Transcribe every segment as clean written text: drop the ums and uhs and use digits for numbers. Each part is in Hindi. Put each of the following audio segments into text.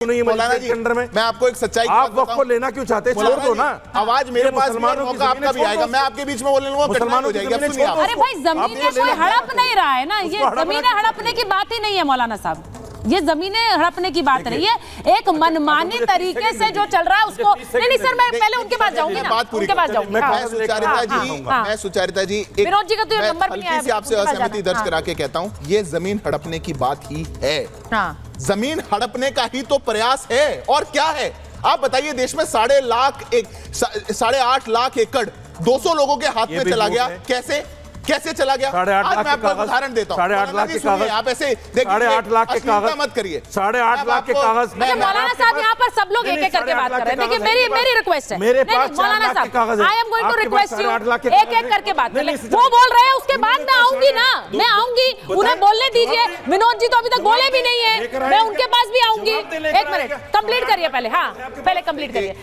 नहीं मौलाना जी अंदर में मैं आपको एक सच्चाई आप वक्त को लेना क्यों चाहते? छोड़ दो ना, आवाज मेरे पास मौका आपका भी आएगा, मैं आपके बीच में बोल लूंगा, मुसलमानों की जमीनें। अरे भाई जमीनें कोई हड़प नहीं रहा है ना, ये जमीनें हड़पने की बात ही नहीं है मौलाना साहब, ये जमीनें हड़पने की बात नहीं है। एक मनमानी तरीके से जो चल रहा है उसको नहीं सर, मैं पहले उनके पास जाऊंगी ना, उनके पास जाऊंगी। मैं सुचारिता जी विनोद जी का तो ये नंबर भी नहीं आया, आपसे असहमति दर्ज करा के कहता हूँ, ये जमीन हड़पने की बात ही है। जमीन हड़पने का ही तो प्रयास है, और क्या है आप बताइए। देश में 8.5 लाख एकड़ 200 लोगों के हाथ में चला गया, कैसे चला गया? 8.5 लाख के कागज, उदाहरण देता हूं, 8.5 लाख के कागज, आप ऐसे देखिए, 8.5 लाख के कागज मत करिए, 8.5 लाख के कागज। मौलाना साहब यहाँ पर सब लोग एक एक करके बात कर रहे हैं। देखिए मेरी रिक्वेस्ट है, मेरे पास मौलाना साहब I am going to request you, 8 lakh एक एक करके बात कर ले। वो बोल रहे हैं, उसके बाद मैं आऊंगी ना, मैं आऊंगी, उन्हें बोलने दीजिए। विनोद जी तो अभी तक बोले भी नहीं है, मैं उनके पास भी आऊंगी। एक मिनट कंप्लीट करिए पहले, हाँ पहले कंप्लीट करिए।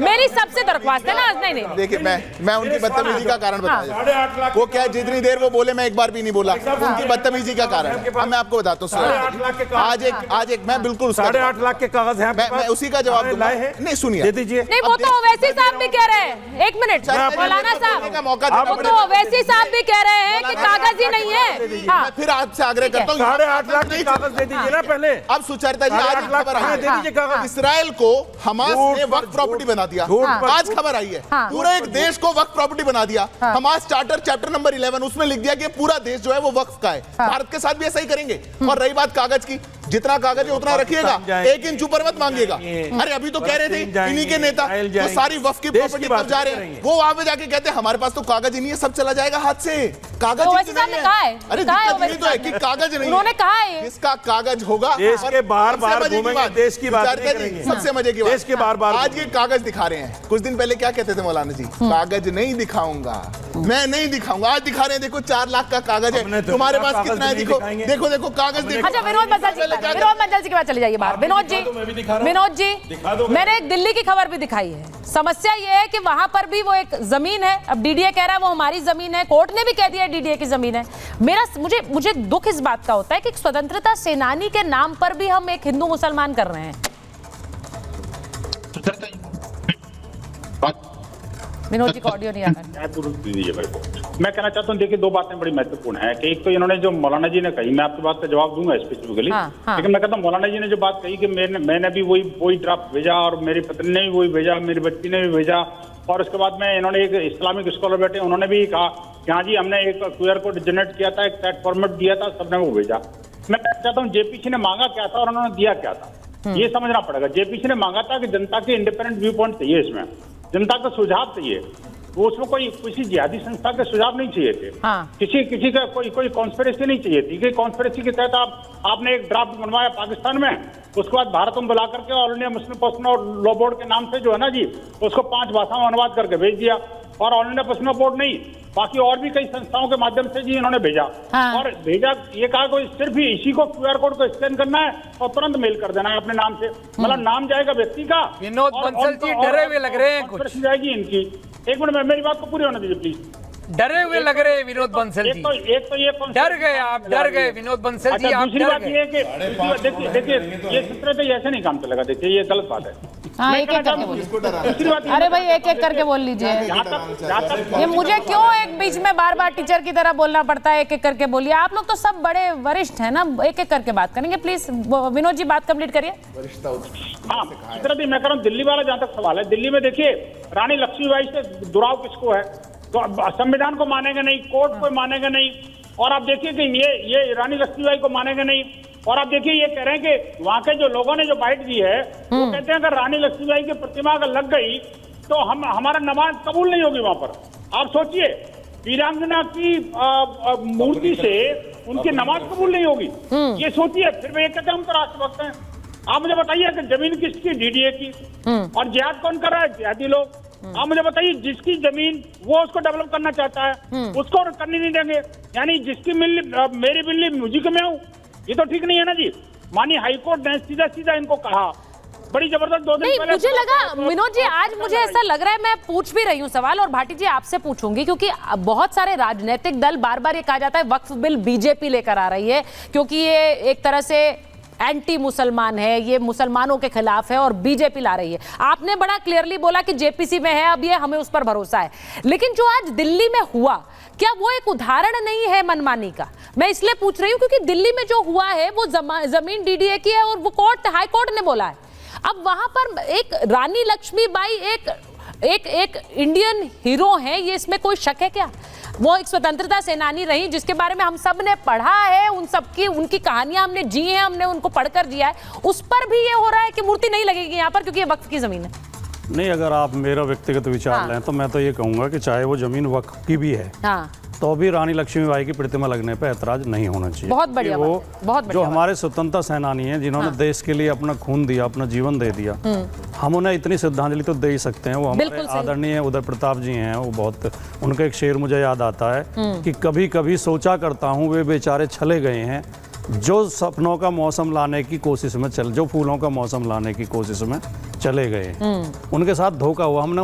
मेरी सबसे दरख्वास्त है ना, नहीं देखिए मैं उनकी बदतमीजी का कारण बताया, वो क्या जितनी देर वो बोले मैं एक बार भी नहीं बोला, उनकी बदतमीजी का कारण है। अब मैं आपको बताता हूँ, आज एक मैं बिल्कुल 8.5 लाख के कागज हैं, मैं उसी का जवाब दूंगा। नहीं सुनिए, दे दीजिए। नहीं वो तो ओवैसी साहब भी कह रहे हैं, एक मिनट मौलाना साहब, वो तो ओवैसी साहब भी कह रहे हैं कि कागज ही नहीं है। हाँ फिर आपसे आग्रह करता हूँ 8.5 लाख के कागज दे दीजिए ना पहले। अब सुचरिता जी आज खबर आई दे दीजिए कागज। इसराइल को हमास ने वक्फ प्रॉपर्टी बना दिया, आज खबर आई है, पूरे एक देश को वक्फ प्रॉपर्टी बना दिया। हमास चार्टर चैप्टर नंबर 11 उसमें लिख दिया कि पूरा देश जो है वो वक्फ का है। भारत के साथ भी ऐसा ही करेंगे। और रही बात कागज की, जितना कागज है उतना रखिएगा, 1 इंच ऊपर मत मांगिएगा। अरे अभी तो कह रहे थे इन्हीं के नेता तो सारी वक्फ की प्रॉपर्टी पर जा रहे हैं, वो वहां पे जाके कहते हैं हमारे पास तो कागज ही नहीं है, सब चला जाएगा हाथ से। कागज तो ही वैसे नहीं है। अरे दिक्कत ये तो है कि कागज नहीं, उन्होंने कहा है इसका कागज होगा। देश के बार-बार घूमेंगे, देश की बात नहीं करेंगे। सबसे मजे की बात, देश के बार-बार आज ये कागज दिखा रहे हैं। कुछ दिन पहले क्या कहते थे मौलाना जी, कागज नहीं दिखाऊंगा, मैं नहीं दिखाऊंगा। आज दिखा रहे हैं, देखो 4 लाख का कागज है, तुम्हारे पास कितना है देखो देखो कागज देखो। अच्छा विनोद मंजल जी के बाद चले जाइए बाहर। विनोद जी मैंने एक दिल्ली की खबर भी दिखाई है। समस्या ये है कि वहां पर भी वो एक जमीन है, अब डीडीए कह रहा है वो हमारी जमीन है, कोर्ट ने भी कह दिया डीडीए की जमीन है। मुझे दुख इस बात का होता है कि स्वतंत्रता सेनानी के नाम पर भी हम एक हिंदू मुसलमान कर रहे हैं। विनोद जी का ऑडियो नहीं आ रहा है। मैं कहना चाहता हूँ, देखिए 2 बातें बड़ी महत्वपूर्ण है कि एक तो इन्होंने जो मौलाना जी ने कही, मैं आपकी बात का जवाब दूंगा स्पेसिफिकली, लेकिन मैं कहता हूँ मौलाना जी ने जो बात कही कि मैंने भी वही ड्राफ्ट भेजा और मेरी पत्नी ने भी वही भेजा, मेरी बच्ची ने भी भेजा, और उसके बाद में इन्होंने एक इस्लामिक स्कॉलर बैठे उन्होंने भी कहा कि हाँ जी हमने एक QR कोड जनरेट किया था, एक चैट फॉर्मेट दिया था, सबने वो भेजा। मैं चाहता हूँ जेपीसी ने मांगा क्या था और उन्होंने दिया क्या था, ये समझना पड़ेगा। जेपीसी ने मांगा था कि जनता के इंडिपेंडेंट व्यू पॉइंट चाहिए, इसमें जनता का सुझाव चाहिए, वो उसमें किसी जिहादी संस्था के सुझाव नहीं चाहिए थे। किसी का कोई कॉन्स्पिरेसी नहीं चाहिए थी कि कॉन्स्पिरेसी के तहत आपने एक ड्राफ्ट बनवाया पाकिस्तान में, उसके बाद भारत में बुला करके all India Muslim personal law board के नाम से जो है ना जी, उसको 5 भाषाओं में अनुवाद करके भेज दिया, और ऑल इंडिया पर्सनल बोर्ड नहीं, बाकी और भी कई संस्थाओं के माध्यम से जी इन्होंने भेजा। और भेजा ये कहा कि सिर्फ ही इसी को QR कोड को स्कैन करना है और तुरंत मेल कर देना है अपने नाम से, मतलब नाम जाएगा व्यक्ति का। विनोद बंसल जी डरे हुए लग रहे हैं कुछ, जाएगी इनकी। एक मिनट में मेरी बात को पूरी होने दीजिए प्लीज। डरे हुए लग रहे हैं विनोद बंसल जी, एक तो ये डर गए आप, डर गए विनोद बंसल जी, आप दूसरी बात डर ये है कि देखिए ये सूत्र पे ऐसे नहीं काम चलेगा, देखिए ये गलत बात है। हाँ, एक एक करके बोलिए। अरे भाई एक एक करके बोल लीजिए, ये मुझे क्यों एक बीच में बार-बार टीचर की तरह बोलना पड़ता है? एक एक करके बोलिए, आप लोग तो सब बड़े वरिष्ठ हैं ना, एक एक करके बात करेंगे। प्लीज विनोद जी बात कंप्लीट करिए। हाँ मैं कह रहा हूँ दिल्ली वाला जहाँ तक सवाल है, दिल्ली में देखिए रानी लक्ष्मीबाई से दुराव किसको है, तो संविधान को मानेगा नहीं, कोर्ट को मानेगा नहीं, और आप देखिए कि ये रानी लक्ष्मीबाई को मानेगा नहीं, और आप देखिए ये कह रहे हैं कि वहां के जो लोगों ने जो बाइट दी है वो कहते हैं अगर रानी लक्ष्मीबाई की प्रतिमा अगर लग गई तो हमारा नमाज कबूल नहीं होगी वहां पर। आप सोचिए वीरांगना की मूर्ति से उनकी नमाज कबूल नहीं होगी, ये सोचिए। फिर वे कहते हैं हम तो राष्ट्रभक्त हैं। आप मुझे बताइए कि जमीन किसकी, डीडीए की, और जिहाद कौन कर रहा है? जिहादी लोग। आप मुझे बताइए जिसकी जमीन वो उसको डेवलप करना चाहता है उसको करने नहीं देंगे, यानी जिसकी मेरी बिल्ली म्यूजिक में हूँ, ये तो ठीक नहीं है ना जी। मानी हाईकोर्ट ने सीधा इनको कहा, बड़ी जबरदस्त 2 दिन पहले। मुझे लगा विनोद जी आज मुझे ऐसा लग रहा है, मैं पूछ भी रही हूँ सवाल, और भाटी जी आपसे पूछूंगी, क्योंकि बहुत सारे राजनीतिक दल बार बार ये कहा जाता है वक्फ बिल बीजेपी लेकर आ रही है, क्योंकि ये एक तरह से एंटी मुसलमान है, ये मुसलमानों के खिलाफ है और बीजेपी ला रही है। आपने बड़ा क्लियरली बोला कि जेपीसी में है, अब ये हमें उस पर भरोसा है। लेकिन जो आज दिल्ली में हुआ, क्या वो एक उदाहरण नहीं है मनमानी का? मैं इसलिए पूछ रही हूं क्योंकि दिल्ली में जो हुआ है वो जमीन डीडीए की है और वो हाई कोर्ट ने बोला है। अब वहां पर एक रानी लक्ष्मीबाई एक इंडियन हीरो है, ये इसमें कोई शक है क्या? वो एक स्वतंत्रता सेनानी रही जिसके बारे में हम सब ने पढ़ा है, उनकी कहानियां हमने जी हैं, हमने उनको पढ़कर जिया है। उस पर भी ये हो रहा है कि मूर्ति नहीं लगेगी यहाँ पर क्योंकि ये वक्फ की जमीन है। नहीं, अगर आप मेरा व्यक्तिगत विचार लें तो मैं तो ये कहूंगा कि चाहे वो जमीन वक्फ की भी है तो भी रानी लक्ष्मीबाई की प्रतिमा लगने पर ऐतराज नहीं होना चाहिए। बहुत बढ़िया, वो बहुत जो हमारे स्वतंत्रता सेनानी हैं जिन्होंने देश के लिए अपना खून दिया, अपना जीवन दे दिया, हम उन्हें इतनी श्रद्धांजलि तो दे ही सकते हैं। वो हमारे आदरणीय उदय प्रताप जी हैं, वो बहुत, उनका एक शेर मुझे याद आता है कि कभी कभी सोचा करता हूँ वे बेचारे छले गए हैं जो सपनों का मौसम लाने की कोशिश में जो फूलों का मौसम लाने की कोशिश में चले गए। उनके साथ धोखा हुआ, हम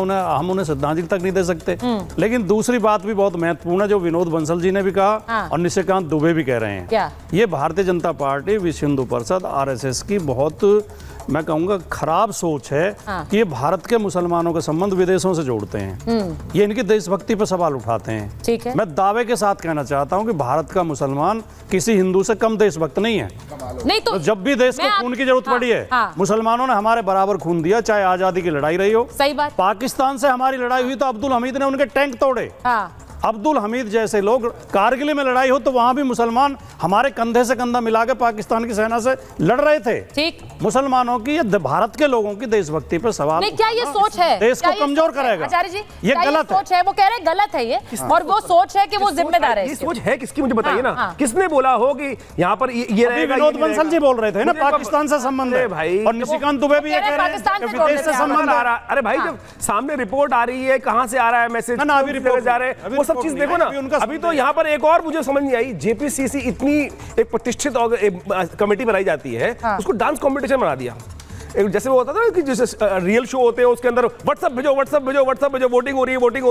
उन्हें श्रद्धांजलि तक नहीं दे सकते। लेकिन दूसरी बात भी बहुत महत्वपूर्ण है जो विनोद बंसल जी ने भी कहा और निशिकांत दुबे भी कह रहे हैं। क्या? ये भारतीय जनता पार्टी, विश्व हिंदू परिषद, आरएसएस की बहुत, मैं कहूंगा, खराब सोच है कि ये भारत के मुसलमानों के संबंध विदेशों से जोड़ते हैं। ये इनकी देशभक्ति पर सवाल उठाते हैं। ठीक है। मैं दावे के साथ कहना चाहता हूं कि भारत का मुसलमान किसी हिंदू से कम देशभक्त नहीं है। नहीं तो जब भी देश को खून की जरूरत पड़ी है, मुसलमानों ने हमारे बराबर खून दिया, चाहे आजादी की लड़ाई रही हो। सही बात। पाकिस्तान से हमारी लड़ाई हुई तो अब्दुल हमीद ने उनके टैंक तोड़े। अब्दुल हमीद जैसे लोग, कारगिल में लड़ाई हो तो वहां भी मुसलमान हमारे कंधे से कंधा मिला के पाकिस्तान की सेना से लड़ रहे थे। ठीक। मुसलमानों की, भारत के लोगों की देशभक्ति पर सवाल। नहीं, क्या ये सोच है देश को कमजोर करेगा? आचार्य जी, ये गलत सोच है। वो कह रहे गलत है ये, और वो सोच है कि वो जिम्मेदार है। ये सोच है किसकी, मुझे बताइए ना। किसने बोला हो कि यहाँ पर ये विनोद बंसल जी बोल रहे थे ना, पाकिस्तान से संबंध है भाई, और निशिकांत दुबे भी ये कह रहे हैं विदेश से संबंध आ रहा है। अरे भाई, जब सामने रिपोर्ट आ रही है, कहाँ से आ रहा है मैसेज, जा रहे हैं, वो सब चीज देखो ना। अभी तो यहाँ पर एक और मुझे समझ नहीं आई, जेपीसीसी इतनी एक प्रतिष्ठित कमेटी बनाई जाती है, उसको डांस कंपटीशन बना दिया। जैसे वो होता था कि जैसे रियल शो होते हैं उसके अंदर व्हाट्सएप भेजो, वोटिंग हो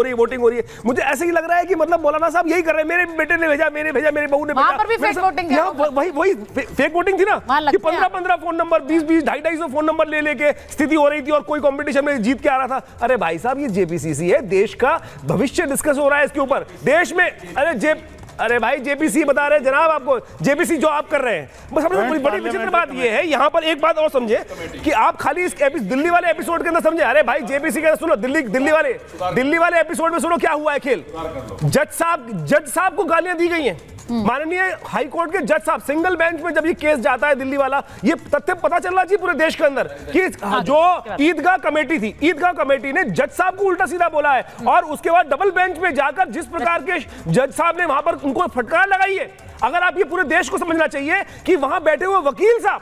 रही है। मुझे ऐसे ही लग रहा है कि मतलब मौलाना साहब यही कर रहे हैं, मेरे बेटे ने भेजा, मेरी बहू ने भेजा। पर भी फेक वोटिंग है। वही फेक वोटिंग थी ना कि 15 फोन नंबर, 20 250 फोन नंबर ले लेके स्थिति हो रही थी और कोई कंपटीशन में जीत के आ रहा था। अरे भाई साहब, ये जेपीसीसी है, देश का भविष्य डिस्कस हो रहा है इसके ऊपर देश में। अरे भाई, जेपीसी बता रहे हैं जनाब आपको, जेपीसी जो आप कर रहे हैं। बस बड़ी विचित्र बात ये है, यहाँ पर एक बात और समझे कि आप खाली इस दिल्ली वाले एपिसोड के अंदर समझे। अरे भाई, जेपीसी के सुनो, दिल्ली वाले एपिसोड में सुनो क्या हुआ है खेल। जज साहब को गालियां दी गई हैं। माननीय हाई कोर्ट के जज साहब, सिंगल बेंच में जब ये केस जाता है दिल्ली वाला, ये तथ्य पता चलना चाहिए पूरे देश के अंदर कि जो ईदगाह कमेटी थी, ईदगाह कमेटी ने जज साहब को उल्टा सीधा बोला है और उसके बाद डबल बेंच में जाकर जिस प्रकार के जज साहब ने वहां पर उनको फटकार लगाई है। अगर आप ये पूरे देश को समझना चाहिए कि वहां बैठे हुए वकील साहब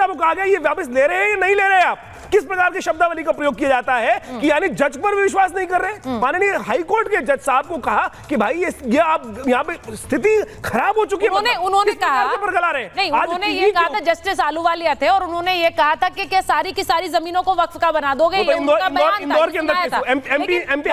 को कहा गया ये वापस ले रहे हैं या नहीं ले रहे हैं, आप किस प्रकार की शब्दावली का प्रयोग किया जाता है कि यानी जज पर भी विश्वास नहीं कर रहे। माननीय हाई कोर्ट के जज साहब को कहा कि भाई ये आप यहाँ पे स्थिति खराब हो चुकी है। उन्होंने कहा नहीं, उन्होंने ये कहा था, जस्टिस आलूवालिया थे और उन्होंने ये कहा था कि क्या सारी की सारी जमीनों को वक्फ का बना दोगे। इंदौर के अंदर एमपी